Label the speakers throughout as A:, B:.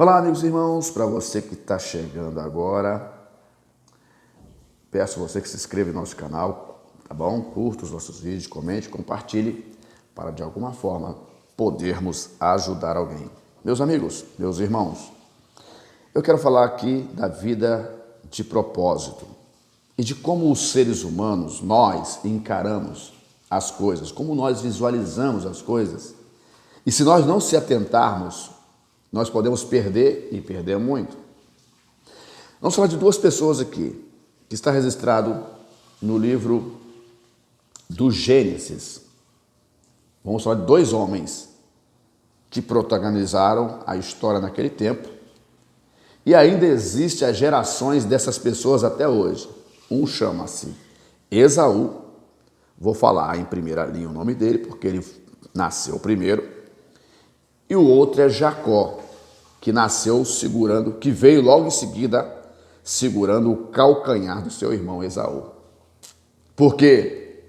A: Olá, amigos e irmãos, para você que está chegando agora, peço a você que se inscreva no nosso canal, tá bom? Curta os nossos vídeos, comente, compartilhe, para de alguma forma podermos ajudar alguém. Meus amigos, meus irmãos, eu quero falar aqui da vida de propósito e de como os seres humanos, nós encaramos as coisas, como nós visualizamos as coisas. E se nós não se atentarmos, nós podemos perder e perder muito. Vamos falar de duas pessoas aqui, que está registrado no livro do Gênesis. Vamos falar de dois homens que protagonizaram a história naquele tempo e ainda existe as gerações dessas pessoas até hoje. Um chama-se Esaú, vou falar em primeira linha o nome dele porque ele nasceu primeiro, e o outro é Jacó, que nasceu segurando, que veio logo em seguida segurando o calcanhar do seu irmão Esaú. Por quê?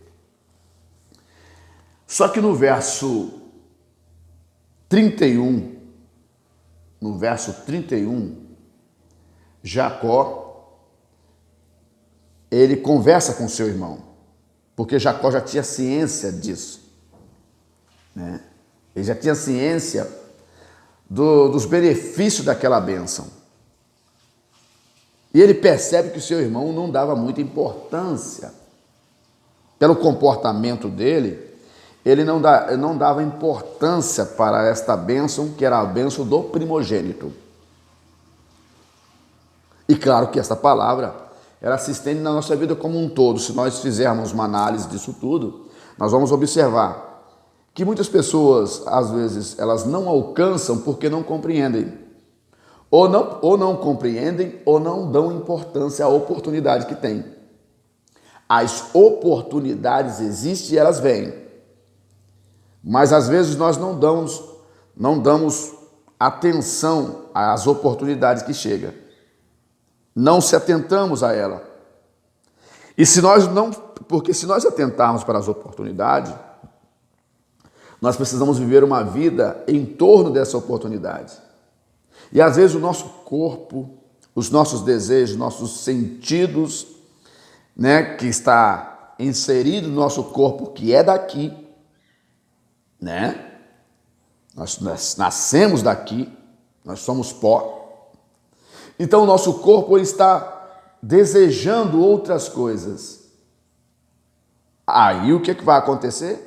A: Só que no verso 31, Jacó, ele conversa com seu irmão, porque Jacó já tinha ciência disso, né? Ele já tinha ciência dos benefícios daquela bênção. E ele percebe que o seu irmão não dava muita importância. Pelo comportamento dele, ele não dava importância para esta bênção, que era a bênção do primogênito. E claro que essa palavra, ela se estende na nossa vida como um todo. Se nós fizermos uma análise disso tudo, nós vamos observar que muitas pessoas, às vezes, elas não alcançam porque não compreendem. Ou não compreendem ou não dão importância à oportunidade que têm. As oportunidades existem e elas vêm. Mas, às vezes, nós não damos atenção às oportunidades que chegam. Não se atentamos a ela. Porque se nós atentarmos para as oportunidades, nós precisamos viver uma vida em torno dessa oportunidade. E às vezes o nosso corpo, os nossos desejos, nossos sentidos, né, que está inserido no nosso corpo, que é daqui, né? Nós nascemos daqui, nós somos pó. Então o nosso corpo ele está desejando outras coisas. Aí o que vai acontecer?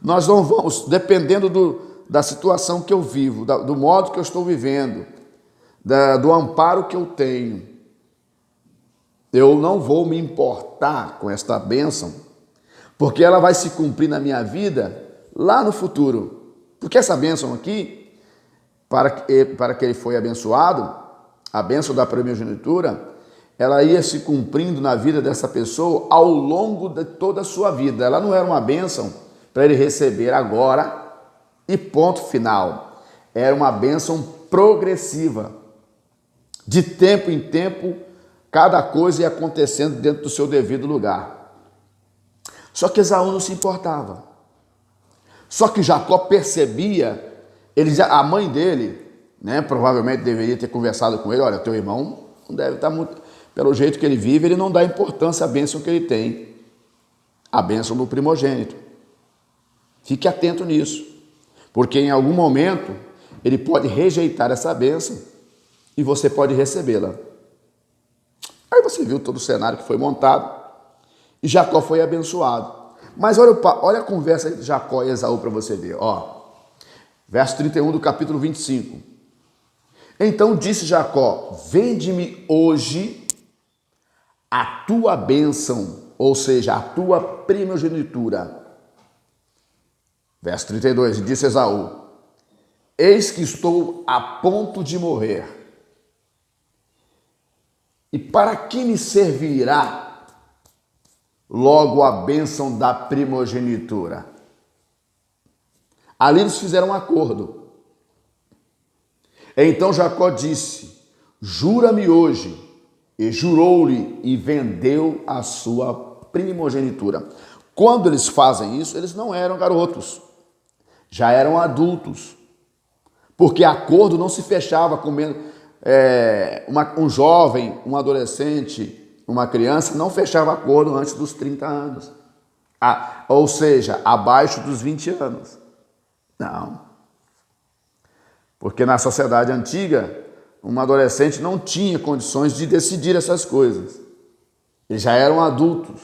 A: Nós não vamos, dependendo da situação que eu vivo, do modo que eu estou vivendo, do amparo que eu tenho, eu não vou me importar com esta bênção, porque ela vai se cumprir na minha vida lá no futuro. Porque essa bênção aqui, para que ele foi abençoado, a bênção da primogenitura, ela ia se cumprindo na vida dessa pessoa ao longo de toda a sua vida. Ela não era uma bênção para ele receber agora e ponto final. Era uma bênção progressiva. De tempo em tempo, cada coisa ia acontecendo dentro do seu devido lugar. Só que Esaú não se importava. Só que Jacó percebia, a mãe dele, né, provavelmente deveria ter conversado com ele, olha, teu irmão não deve estar muito, pelo jeito que ele vive, ele não dá importância à bênção que ele tem, a bênção do primogênito. Fique atento nisso, porque em algum momento ele pode rejeitar essa bênção e você pode recebê-la. Aí você viu todo o cenário que foi montado e Jacó foi abençoado. Mas olha a conversa entre Jacó e Esaú para você ver. Verso 31 do capítulo 25. Então disse Jacó, vende-me hoje a tua bênção, ou seja, a tua primogenitura. Verso 32, disse Esaú, eis que estou a ponto de morrer. E para que me servirá logo a bênção da primogenitura? Ali eles fizeram um acordo. Então Jacó disse, jura-me hoje. E jurou-lhe e vendeu a sua primogenitura. Quando eles fazem isso, eles não eram garotos. Já eram adultos. Porque acordo não se fechava com um jovem, um adolescente, uma criança, não fechava acordo antes dos 30 anos. Ou seja, abaixo dos 20 anos. Não. Porque na sociedade antiga, um adolescente não tinha condições de decidir essas coisas. Eles já eram adultos.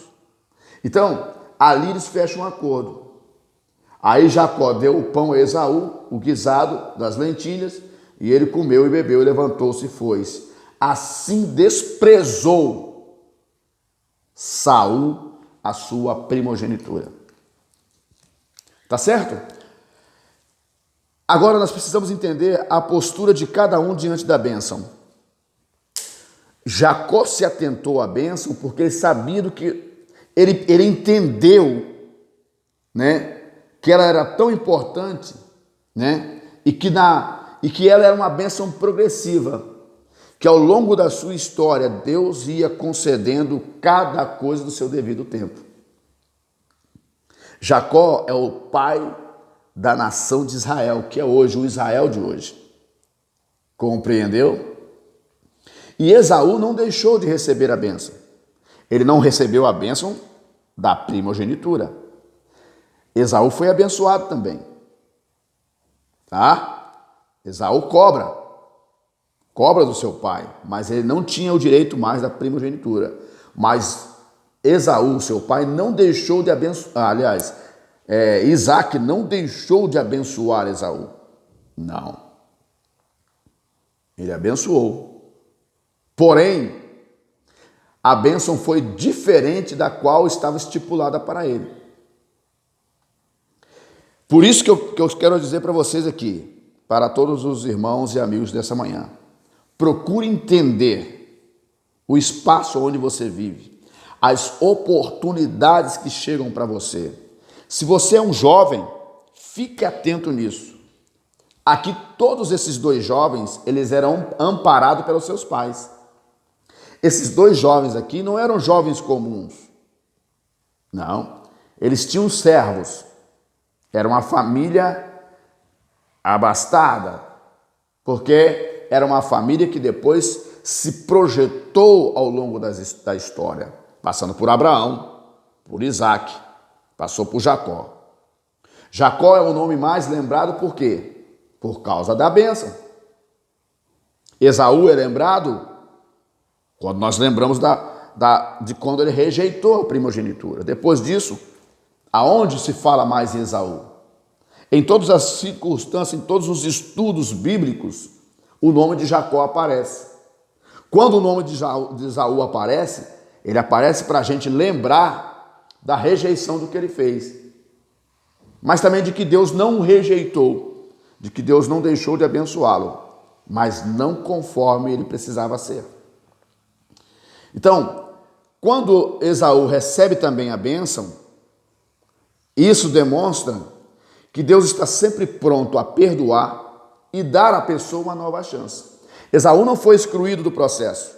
A: Então, ali eles fecham um acordo. Aí Jacó deu o pão a Esaú, o guisado das lentilhas, e ele comeu e bebeu, e levantou-se e foi-se. Assim desprezou Saul a sua primogenitura. Tá certo? Agora nós precisamos entender a postura de cada um diante da bênção. Jacó se atentou à bênção porque ele sabia do que ele entendeu, né, que ela era tão importante, né, e que ela era uma bênção progressiva, que ao longo da sua história Deus ia concedendo cada coisa do seu devido tempo. Jacó é o pai da nação de Israel, que é hoje o Israel de hoje. Compreendeu? E Esaú não deixou de receber a bênção. Ele não recebeu a bênção da primogenitura. Esaú foi abençoado também. Tá? Esaú cobra do seu pai, mas ele não tinha o direito mais da primogenitura. Mas Esaú, seu pai, não deixou de abençoar. Aliás, Isaac não deixou de abençoar Esaú. Não. Ele abençoou. Porém, a bênção foi diferente da qual estava estipulada para ele. Por isso que eu quero dizer para vocês aqui, para todos os irmãos e amigos dessa manhã, procure entender o espaço onde você vive, as oportunidades que chegam para você. Se você é um jovem, fique atento nisso. Aqui todos esses dois jovens, eles eram amparados pelos seus pais. Esses dois jovens aqui não eram jovens comuns. Não, eles tinham servos. Era uma família abastada, porque era uma família que depois se projetou ao longo da história, passando por Abraão, por Isaac, passou por Jacó. Jacó é o nome mais lembrado por quê? Por causa da bênção. Esaú é lembrado quando nós lembramos de quando ele rejeitou a primogenitura. Depois disso, aonde se fala mais em Esaú? Em todas as circunstâncias, em todos os estudos bíblicos, o nome de Jacó aparece. Quando o nome de Esaú aparece, ele aparece para a gente lembrar da rejeição do que ele fez. Mas também de que Deus não o rejeitou, de que Deus não deixou de abençoá-lo, mas não conforme ele precisava ser. Então, quando Esaú recebe também a bênção, isso demonstra que Deus está sempre pronto a perdoar e dar à pessoa uma nova chance. Esaú não foi excluído do processo.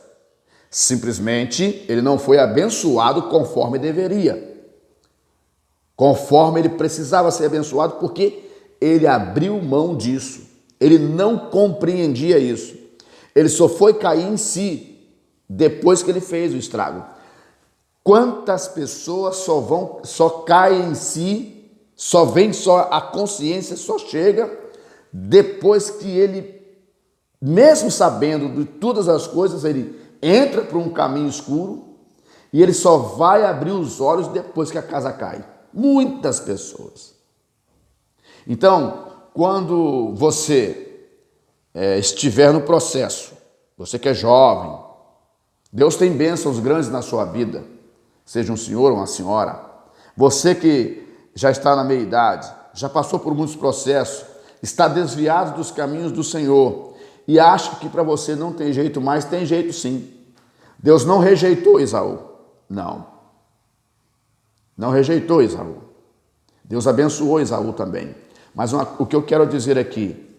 A: Simplesmente, ele não foi abençoado conforme deveria. Conforme ele precisava ser abençoado, porque ele abriu mão disso. Ele não compreendia isso. Ele só foi cair em si depois que ele fez o estrago. Quantas pessoas só caem em si, só a consciência só chega depois que ele, mesmo sabendo de todas as coisas, ele entra por um caminho escuro e ele só vai abrir os olhos depois que a casa cai. Muitas pessoas. Então, quando você estiver no processo, você que é jovem, Deus tem bênçãos grandes na sua vida, seja um senhor ou uma senhora. Você que já está na meia-idade, já passou por muitos processos, está desviado dos caminhos do Senhor e acha que para você não tem jeito mais, tem jeito sim. Deus não rejeitou Esaú. Não. Não rejeitou Esaú. Deus abençoou Esaú também. Mas o que eu quero dizer aqui,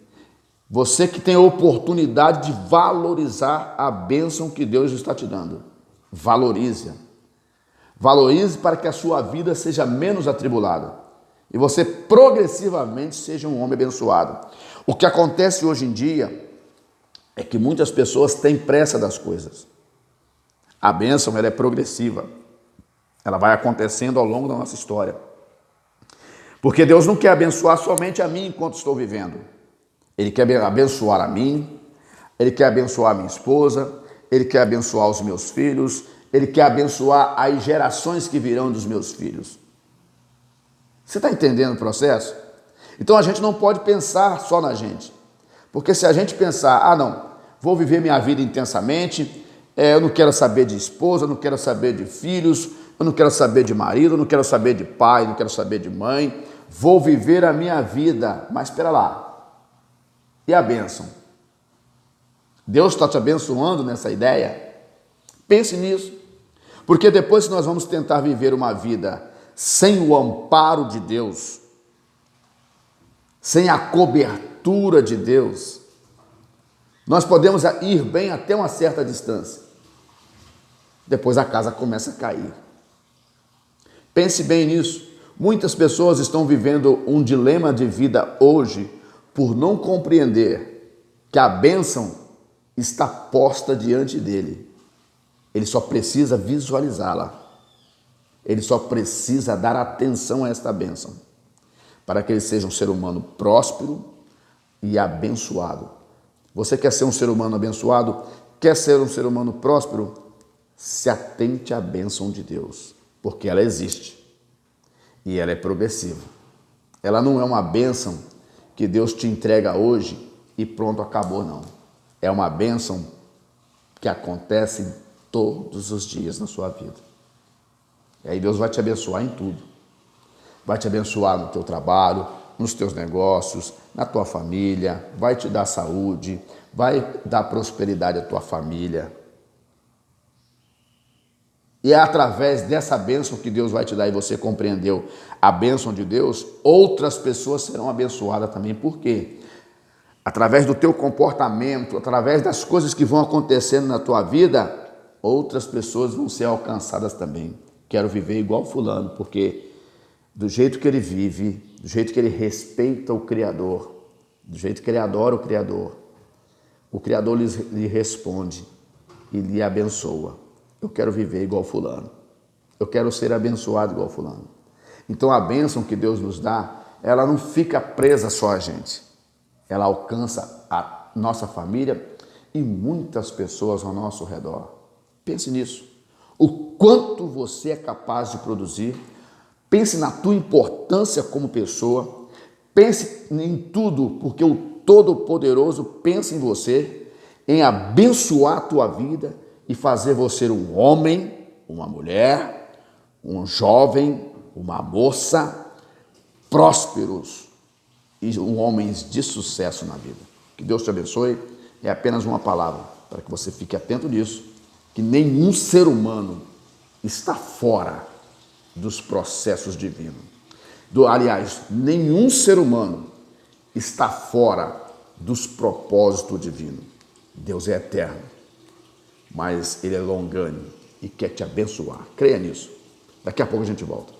A: você que tem a oportunidade de valorizar a bênção que Deus está te dando, valorize-a. Valorize para que a sua vida seja menos atribulada e você progressivamente seja um homem abençoado. O que acontece hoje em dia é que muitas pessoas têm pressa das coisas. A bênção, ela é progressiva. Ela vai acontecendo ao longo da nossa história. Porque Deus não quer abençoar somente a mim enquanto estou vivendo. Ele quer abençoar a mim, Ele quer abençoar a minha esposa, Ele quer abençoar os meus filhos, Ele quer abençoar as gerações que virão dos meus filhos. Você está entendendo o processo? Então a gente não pode pensar só na gente. Porque se a gente pensar, não, vou viver minha vida intensamente, eu não quero saber de esposa, eu não quero saber de filhos, eu não quero saber de marido, eu não quero saber de pai, eu não quero saber de mãe, vou viver a minha vida. Mas espera lá, e a bênção? Deus está te abençoando nessa ideia? Pense nisso, porque depois que nós vamos tentar viver uma vida sem o amparo de Deus, sem a cobertura de Deus, nós podemos ir bem até uma certa distância. Depois a casa começa a cair. Pense bem nisso. Muitas pessoas estão vivendo um dilema de vida hoje por não compreender que a bênção está posta diante dele. Ele só precisa visualizá-la. Ele só precisa dar atenção a esta bênção para que ele seja um ser humano próspero e abençoado. Você quer ser um ser humano abençoado? Quer ser um ser humano próspero? Se atente à bênção de Deus, porque ela existe e ela é progressiva. Ela não é uma bênção que Deus te entrega hoje e pronto, acabou, não. É uma bênção que acontece todos os dias na sua vida. E aí Deus vai te abençoar em tudo. Vai te abençoar no teu trabalho, nos teus negócios, na tua família, vai te dar saúde, vai dar prosperidade à tua família. E é através dessa bênção que Deus vai te dar e você compreendeu a bênção de Deus, outras pessoas serão abençoadas também. Por quê? Através do teu comportamento, através das coisas que vão acontecendo na tua vida, outras pessoas vão ser alcançadas também. Quero viver igual fulano, porque do jeito que ele vive, do jeito que ele respeita o Criador, do jeito que ele adora o Criador lhe responde e lhe abençoa. Eu quero viver igual fulano. Eu quero ser abençoado igual fulano. Então a bênção que Deus nos dá, ela não fica presa só a gente. Ela alcança a nossa família e muitas pessoas ao nosso redor. Pense nisso. O quanto você é capaz de produzir. Pense na tua importância como pessoa. Pense em tudo, porque o Todo-Poderoso pensa em você, em abençoar a tua vida e fazer você um homem, uma mulher, um jovem, uma moça, prósperos e homens de sucesso na vida. Que Deus te abençoe. É apenas uma palavra para que você fique atento nisso, que nenhum ser humano está fora dos processos divinos. Aliás, nenhum ser humano está fora dos propósitos divinos. Deus é eterno, mas Ele é longânimo e quer te abençoar. Creia nisso. Daqui a pouco a gente volta.